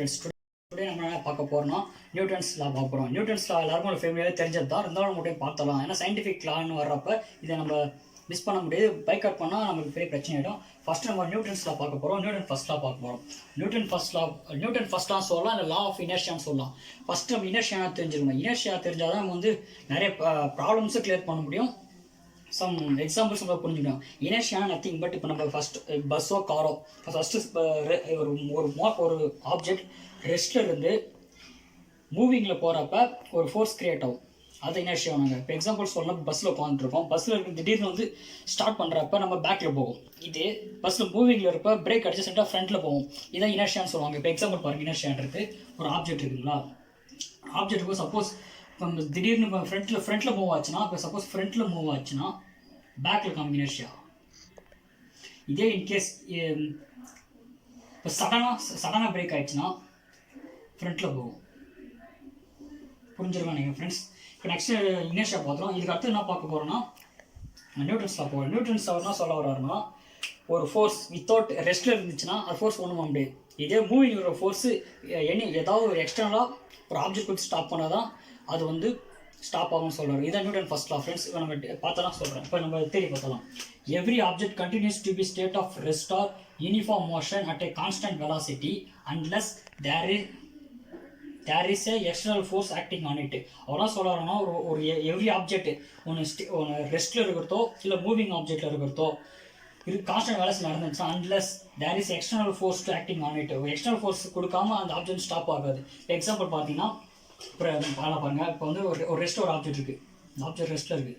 Friends. Today நம்ம என்ன பார்க்க போகிறோம்னா நியூட்டன்ஸ் லா பார்க்க போகிறோம். நியூட்டன்ஸ் லா எல்லாருக்கும் ஒரு ஃபேமிலியாக தெரிஞ்சது தான், இருந்தாலும் நம்ம மட்டும் பார்த்தலாம். ஏன்னா சயின்டிஃபிக் லான்னு வர்றப்ப இதை நம்ம மிஸ் பண்ண முடியாது. பைக் அவுட் பண்ணால் நமக்கு பெரிய பிரச்சனை ஆகிடும். ஃபஸ்ட்டு நம்ம நியூட்டன்ஸ் லா பார்க்க போகிறோம். நியூட்டன் ஃபர்ஸ்ட் லா பார்க்க போகிறோம். நியூட்டன் ஃபர்ஸ்ட் லா சொல்லலாம், இல்லை லா ஆஃப் இனர்ஷியான்னு சொல்லலாம். ஃபஸ்ட்டு நம்ம இனர்ஷியா தெரிஞ்சிருக்கணும். இனர்ஷியா தெரிஞ்சால் தான் நம்ம வந்து நிறைய ப்ராப்ளம்ஸும் கிளியர் பண்ண முடியும். சம் எக்ஸாம்பிள்ஸ் நம்ம புரிஞ்சுக்கணும். இனர்ஷியா நத்திங் பட் இப்போ நம்ம ஃபஸ்ட் பஸ்ஸோ காரோ ஃபஸ்ட்டு ஒரு ஆப்ஜெக்ட் ரெஸ்ட்டில் இருந்து மூவிங்கில் போகிறப்ப ஒரு ஃபோர்ஸ் கிரியேட் ஆகும். அது இனர்ஷியா ஆனாங்க. இப்போ எக்ஸாம்பிள் சொல்லலாம், பஸ்ஸில் உட்காந்துருக்கோம். பஸ்ஸில் இருக்க திடீர்னு வந்து ஸ்டார்ட் பண்ணுறப்ப நம்ம பேக்கில் போகும். இது பஸ்ஸில் மூவிங்கில் இருப்ப பிரேக் அடிச்சு சென்ட்டாக ஃப்ரண்ட்டில் போகும். இதான் இனர்ஷியான்னு சொல்லுவாங்க. இப்போ எக்ஸாம்பிள் பாருங்கள், இனர்ஷியான்றது ஒரு ஆப்ஜெக்ட் இருக்குங்களா. ஆப்ஜெக்ட்டுக்கு சப்போஸ் இப்போ திடீர்னு இப்போ ஃப்ரண்ட்டில் மூவ் ஆச்சுன்னா, இப்போ சப்போஸ் ஃப்ரண்ட்டில் மூவ் ஆச்சுன்னா பேக்கில் காமிக்கும் இனர்ஷியா. இதே இன்கேஸ் இப்போ சடனாக பிரேக் ஆகிடுச்சுன்னா ஃப்ரண்ட்டில் போகும். புரிஞ்சிருக்கோம் நீங்கள் ஃப்ரெண்ட்ஸ். இப்போ நெக்ஸ்ட்டு இனர்ஷியா பார்த்துரும். இதுக்கு அடுத்து என்ன பார்க்க போகிறோன்னா நியூட்டன்ஸ் லா போகிறோம். நியூட்டன்ஸ் லா என்ன சொல்ல வர்றாருன்னா, ஒரு ஃபோர்ஸ் வித்தவுட் ரெஸ்ட்டில் இருந்துச்சுன்னா அது ஃபோர்ஸ் ஒன்றும் பண்ண முடியாது. இதே மூவிங் ஒரு ஃபோர்ஸு ஏதாவது ஒரு எக்ஸ்டர்னலாக ஒரு ஆப்ஜெக்ட் கொடுத்து ஸ்டாப் பண்ணால் தான் அது வந்து ஸ்டாப் ஆகும்னு சொல்கிறார். இதான் நியூட்டன் ஃபர்ஸ்ட் லா ஃப்ரெண்ட்ஸ். இப்போ நம்ம பார்த்தலாம் சொல்கிறேன். இப்போ நம்ம தேடி பார்த்தலாம். Every object continues to be state of rest or uniform motion at a constant velocity unless there is a external force acting on it. அவெல்லாம் சொல்கிறாங்கன்னா, ஒரு எவ்ரி ஆப்ஜெக்ட் ஒன்று ரெஸ்ட்டில் இருக்கிறதோ இல்லை மூவிங் ஆப்ஜெக்டில் இருக்கிறதோ இது கான்ஸ்டன்ட் வெலாசிட்டி நடந்துச்சுன்னா unless there is external force to acting on it. External force கொடுக்காம அந்த ஆப்ஜெக்ட் ஸ்டாப் ஆகாது. எக்ஸாம்பிள் பார்த்தீங்கன்னா, இப்போ பாருங்கள், இப்போ வந்து ஒரு ரெஸ்ட் ஒரு ஆப்ஜெக்ட் இருக்குது. இந்த ஆப்ஜெக்ட் ரெஸ்ட்டில் இருக்குது.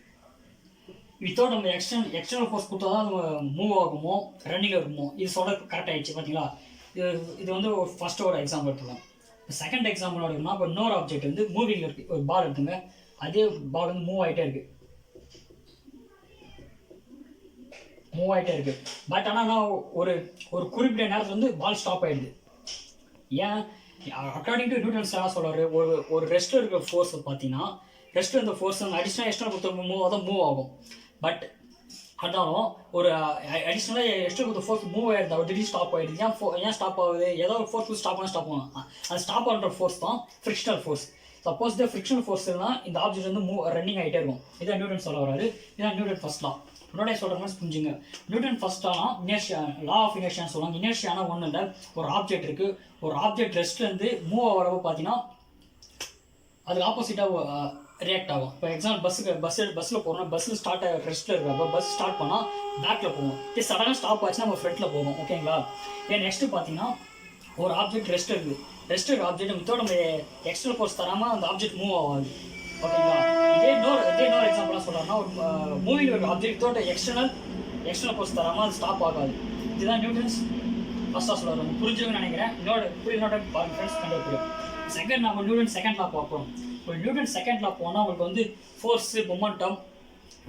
வித்தவுட் நம்ம எக்ஸ்டர்னல் ஃபோர்ஸ் கொடுத்தா தான் நம்ம மூவ் ஆகுமோ ரன்னிங்கில் இருக்குமோ. இது சொல்ல கரெக்ட் ஆகிடுச்சு பார்த்தீங்களா. இது வந்து ஒரு ஃபஸ்ட்டோட எக்ஸாம்பிள் எடுத்துக்கலாம். இப்போ செகண்ட் எக்ஸாம்பிளோட இருக்குன்னா, இப்போ இன்னொரு ஆப்ஜெக்ட் வந்து மூவிங்கில் இருக்குது. ஒரு பால் இருக்குங்க, அதே பால் வந்து மூவ் ஆகிட்டே இருக்குது. பட் ஆனால் ஒரு குறிப்பிட்ட நேரத்தில் வந்து பால் ஸ்டாப் ஆகிடுது. ஏன்? அக்கார்டிங் டு நியூட்டன்ஸ் என்ன சொல்கிறாரு, ஒரு ரெஸ்ட்டில் இருக்கிற ஃபோர்ஸ் பார்த்தீங்கன்னா, ரெஸ்ட்டில் இருந்த ஃபோர்ஸ் வந்து அடிஷ்னலாக எக்ஸ்ட்ரா கொடுத்த மூவ் ஆகும். பட் ஆனாலும் ஒரு அடிஷ்னலாக எக்ஸ்ட்ரா கொடுத்த ஃபோர்ஸ் மூவ் ஆகிடுது, அவர் திடீர்னு ஸ்டாப் ஆகிடுது. ஏன் ஸ்டாப் ஆகுது? ஏதோ ஒரு ஃபோர்ஸ் ஸ்டாப் ஆகும். அது ஸ்டாப் பண்ணுற ஃபோர்ஸ் தான் ஃப்ரிக்ஷனல் ஃபோர்ஸ். சப்போஸ் இந்த ஃப்ரிக்ஷனல் ஃபோர்ஸ் இருந்தால் இந்த ஆப்ஜெக்ட் வந்து ரன்னிங் ஆகிட்டே இருக்கும். இதான் நியூட்டன் சொல்ல வராரு. இதான் நியூட்டன் ஃபர்ஸ்ட் லா. முன்னாடி சொல்கிற மாதிரி புரிஞ்சுங்க. நியூட்டன் ஃபர்ஸ்ட் லானா இனர்ஷியா, லா ஆஃப் இனர்ஷியான்னு சொல்லுவாங்க. இனர்ஷியானா ஒன்றும் இல்லை, ஒரு ஆப்ஜெக்ட் இருக்குது. ஒரு ஆப்ஜெக்ட் ரெஸ்ட்லேருந்து மூவ் ஆகிறப்ப பார்த்தீங்கன்னா அதுக்கு ஆப்போசிட்டாக ரியாக்ட் ஆகும். இப்போ எக்ஸாம்பிள் பஸ்ஸில் போகிறோம்னா, பஸ்ஸில் ரெஸ்ட்டில் இருக்கிறப்ப பஸ் ஸ்டார்ட் பண்ணால் பேக்கில் போகும். இது சடனாக ஸ்டாப் ஆச்சுன்னா நம்ம ஃப்ரண்ட்டில் போகும். ஓகேங்களா. நெக்ஸ்ட்டு பார்த்தீங்கன்னா, ஒரு ஆப்ஜெக்ட் ரெஸ்ட் இருக்குது. ரெஸ்ட் இருக்கிற ஆப்ஜெக்ட் வித்தோட நம்ம எக்ஸ்டர்னல் ஃபோர்ஸ் தராமல் அந்த ஆப்ஜெக்ட் மூவ் ஆகாது. ஓகேங்களா. இதே இன்னொரு எக்ஸாம்பிளாக சொல்கிறோம்னா, ஒரு மூவியில் இருக்கிற ஆப்ஜெக்ட் வித்தோட எக்ஸ்டர்னல் ஃபோர்ஸ் தராமல் அது ஸ்டாப் ஆகாது. இதுதான் நியூட்டன்ஸ் ஃபர்ஸ்ட்டாக சொல்கிறாங்க. புரிஞ்சுன்னு நினைக்கிறேன். இன்னொரு பாருங்க ஃப்ரெண்ட்ஸ், கண்டுபிடிக்கும். செகண்ட் நம்ம நியூட்டன் செகண்ட் லா பார்ப்போம். இப்போ நியூட்டன் செகண்ட் லா போனால் உங்களுக்கு வந்து ஃபோர்ஸு, மொமெண்டம்,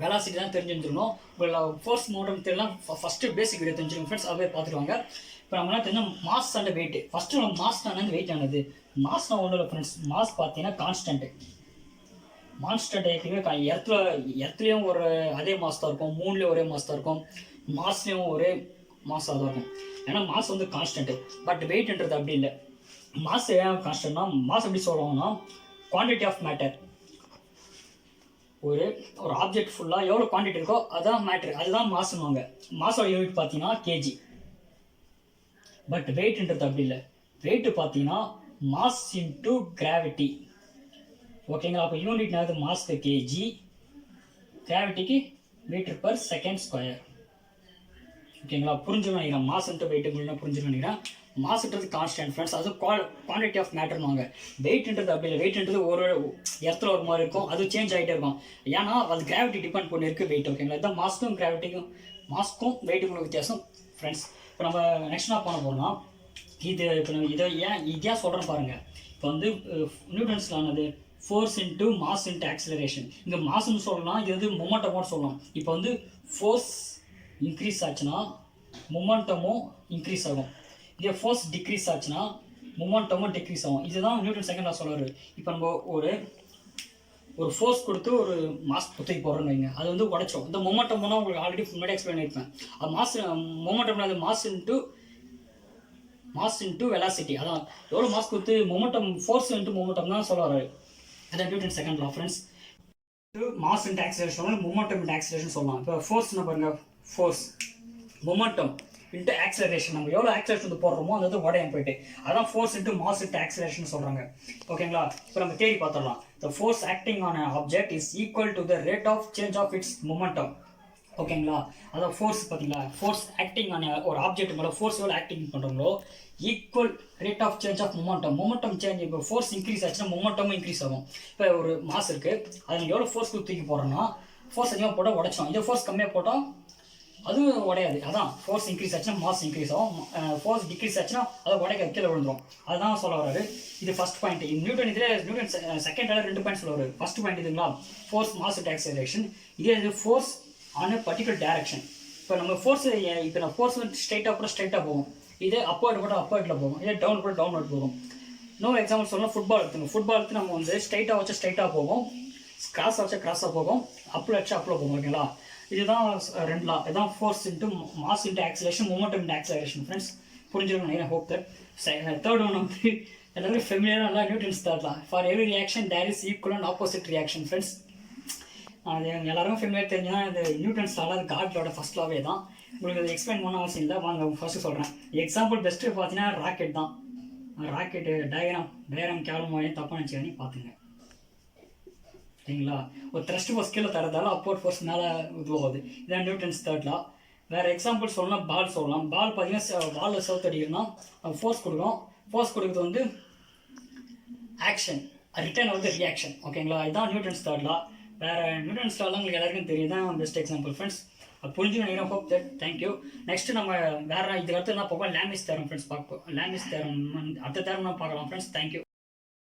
வெலாசிட்டி தான் தெரிஞ்சுருக்கணும். இப்போ ஃபோர்ஸ் மொமெண்டம் தெரியலாம். ஃபஸ்ட்டு பேசிக் வீடியோ தெரிஞ்சுக்கணும் ஃப்ரெண்ட்ஸ், அப்படியே பார்த்துருவாங்க. இப்போ நம்ம என்ன தெரிஞ்சோம், மாஸ் அண்ட் வெயிட். ஃபஸ்ட்டு நம்ம மாஸ் தான் வெயிட் ஆனது. மாஸ்னா ஒன்றும் இல்லை ஃப்ரெண்ட்ஸ். மாஸ் பார்த்தீங்கன்னா கான்ஸ்டன்ட் ஏற்கனவே எர்த்துலேயும் ஒரு அதே மாஸ் தான் இருக்கும், மூணுலேயும் ஒரே மாஸ் தான் இருக்கும், மாஸ்லேயும் ஒரே மாஸாக தான் இருக்கும். ஏன்னா மாஸ் வந்து கான்ஸ்டன்ட்டு. பட் வெயிட்ன்றது அப்படி இல்லை. மாஸ் ஏன் கான்ஸ்டன்ட்னா, மாஸ் எப்படி சொல்லுவாங்கன்னா குவான்டிட்டி ஆஃப் மேட்டர். ஒரு ஆப்ஜெக்ட் ஃபுல்லாக எவ்வளோ குவான்டிட்டி இருக்கோ அதுதான் மேட்ரு, அதுதான் மாஸ்னுவாங்க. மாஸோட யூனிட் பார்த்தீங்கன்னா கேஜி. பட் வெயிட்ன்றது அப்படி இல்லை. வெயிட் பார்த்தீங்கன்னா மாஸ் இன்டூ கிராவிட்டி. ஓகேங்களா. அப்போ யூனிட் நேரது மாஸ்க்கு கேஜி, கிராவிட்டிக்கு மீட்டர் பர் செகண்ட் ஸ்கொயர். ஓகேங்களா. புரிஞ்சுக்கணும் நினைக்கிறேன். மாஸ் இன்ட்டு வெயிட்டுக்குள்ளே புரிஞ்சுக்கணும் நினைக்கிறேன். மாஸ்ன்றது கான்ஸ்டன்ட் ஃப்ரெண்ட்ஸ், அது குவான்டிட்டி ஆஃப் மேட்டர்னுவாங்க. வெயிட்ன்றது அப்படி இல்லை. வெயிட்ன்றது ஒரு இடத்துல ஒரு மாதிரி இருக்கும், அது சேஞ்ச் ஆகிட்டே இருக்கும். ஏன்னா அது கிராவிட்டி டிபெண்ட் பண்ணி இருக்குது வெயிட். ஓகேங்களா. இதுதான் மாஸ்க்கும் வெயிட்டுக்கும் வித்தியாசம் ஃப்ரெண்ட்ஸ். இப்போ நம்ம நெக்ஸ்ட் என்ன பண்ண போகிறோம்னா, இதை சொல்கிறேன் பாருங்கள். இப்போ வந்து நியூட்டன்ஸில் ஆனது force into mass into acceleration. இங்கே மாஸ்ன்னு சொல்லலாம், இது வந்து மொமெண்டமோன்னு சொல்லலாம். இப்போ வந்து ஃபோர்ஸ் இன்க்ரீஸ் ஆச்சுன்னா மொமெண்டமும் இன்க்ரீஸ் ஆகும். இதே ஃபோர்ஸ் டிக்ரீஸ் ஆச்சுன்னா மொமெண்டமும் டிக்ரீஸ் ஆகும். இதுதான் நியூட்டன் செகண்ட் லா சொல்கிறாரு. இப்போ நம்ம ஒரு ஃபோர்ஸ் கொடுத்து ஒரு மாஸ் தூக்கி போடுறோன்னு வைங்க, அது வந்து உடைச்சோம். இந்த மொமெண்டம்னா உங்களுக்கு ஆல்ரெடி முன்னாடி எக்ஸ்பிளைன் பண்ணியிருப்பேன். அது மொமெண்டம்னா அது mass into mass into velocity. அதான் எவ்வளோ மாஸ் கொடுத்து மொமெண்டம், ஃபோர்ஸ் இன்ட்டு மொமெண்டம் தான் சொல்ல வராரு. அதான் Newton second law friends. Mass into acceleration, momentum into acceleration சொல்லலாம். இப்போ ஃபோர்ஸ்னா பாருங்க, ஃபோர்ஸ் மொமெண்டம் இன்ட்டு ஆக்சிலரேஷன். நம்ம எவ்வளோ ஆக்சிலரேஷன் வந்து போடுறோமோ அந்த வந்து உடையம் போயிட்டு, அதான் force into mass into acceleration சொல்கிறாங்க. ஓகேங்களா? இப்போ நம்ம தேடி பார்த்துடலாம். The force acting on a object is equal to the rate of change of its momentum. ஓகேங்களா? அதான் ஃபோர்ஸ் பார்த்தீங்களா, ஃபோர்ஸ் ஆக்டிங் ஆன் ஒரு ஆப்ஜெக்ட் மேலே ஃபோர்ஸ் எவ்வளோ ஆக்டிங் பண்ணுறோங்களோ equal rate of change of momentum. Momentum change, இப்போ force increase ஆச்சுன்னா மொமெண்டமும் இன்க்ரீஸ் ஆகும். இப்போ ஒரு மாஸ் இருக்குது, அது எவ்வளோ ஃபோர்ஸ் தூக்கி போடுறோன்னா ஃபோர்ஸ் அதிகமாக போட்டால் உடச்சோம், இதே ஃபோர்ஸ் கம்மியாக போட்டால் அதுவும் உடையாது. அதான் ஃபோர்ஸ் இன்க்ரீஸ் ஆச்சுன்னா மாஸ் இன்க்ரீஸ் ஆகும், ஃபோர்ஸ் டிக்ரீஸ் ஆச்சுன்னா அதை உடைக்க கீழே விழுந்துடும். அதுதான் சொல்ல வராரு. இது ஃபர்ஸ்ட் பாயிண்ட். நியூட்டன் இதில் நியூட்டன் செகண்ட் ரெண்டு பாயிண்ட் சொல்ல வராரு. ஃபர்ஸ்ட் பாயிண்ட் இதுங்களா, ஃபோர்ஸ் மாஸ் இன்டு ஆக்சிலரேஷன். இதே இது force on a particular direction. இப்போ நம்ம ஃபோர்ஸ், இப்போ நான் ஃபோர்ஸ் வந்து ஸ்ட்ரைட்டாக போட்டால் ஸ்ட்ரைட்டாக போகும், இதே அப்போர்ட் போட்டால் அப்போர்ட்டில் போகும், இதே டவுன் போட்டால் டவுன்வர்ட் போகும். இன்னொரு எக்ஸாம்பிள் சொல்லலாம், ஃபுட்பால் எடுத்துங்க. ஃபுட்பால் எடுத்து நம்ம வந்து ஸ்ட்ரைட்டாக வச்சா ஸ்ட்ரைட்டாக போகும், கிராஸ் வச்சா கிராஸாக போகும், அப்பில் வச்சா அப்பில் போகும். ஓகேங்களா? இதுதான் ரெண்டு லா. இதுதான் force into mass into acceleration, momentum into acceleration. Friends புரிஞ்சிருக்கும் நினைக்கிறேன். Hope that. தேர்ட் ஒன் வந்து எல்லாருக்கும் ஃபெமிலியராக நல்லா Newton's third law. For every reaction there is equal and opposite reaction. Friends அது எல்லாருக்கும் ஃபெமிலியர் தெரிஞ்சுன்னா இது நியூட்டன்ஸ் லால, அது காட்லோட ஃபர்ஸ்ட் லாவே தான். உங்களுக்கு அது எக்ஸ்பிளைன் பண்ண அவசியம் இல்லை, வாங்க ஃபர்ஸ்ட்டு சொல்கிறேன். எக்ஸாம்பிள் பெஸ்ட்டு பார்த்தீங்கன்னா ராக்கெட் தான். ராக்கெட்டு டயக்ராம் கேவலம் மாதிரி தப்பாக நினச்சி பார்த்துங்க. சரிங்களா? ஒரு த்ரஸ்ட் ஃபோர்ஸ் கீழே தரதால அப்போர்ட் ஃபோர்ஸ் மேலே இதுவாகுது. இதான் நியூட்டன்ஸ் தேர்ட் லா. வேறு எக்ஸாம்பிள் சொல்லலாம், பால் சொல்லலாம். பால் பார்த்தீங்கன்னா பாலில் சவுத் அடிக்கிறோன்னா ஃபோர்ஸ் கொடுக்கும், ஃபோர்ஸ் கொடுக்குறது வந்து ஆக்ஷன், ரிட்டர்ன் வந்து ரியாக்ஷன். ஓகேங்களா? இதுதான் நியூட்டன்ஸ் தேர்ட் லா. வேறு நியூட்டன்ஸ் லாலாம் உங்களுக்கு எல்லாருக்கும் தெரியும், தான் பெஸ்ட் எக்ஸாம்பிள். ஃப்ரெண்ட்ஸ் புரிஞ்சு நினைக்கிறேன். Hope that. தேங்க்யூ. நெக்ஸ்ட் நம்ம வேறு இதுக்கு அடுத்து என்ன பார்ப்போம், லேமிஸ் தேரம். ஃப்ரெண்ட்ஸ் பார்ப்போம். லேமிஸ் தேரம் அடுத்த தேரம் பார்க்கலாம். Friends thank you.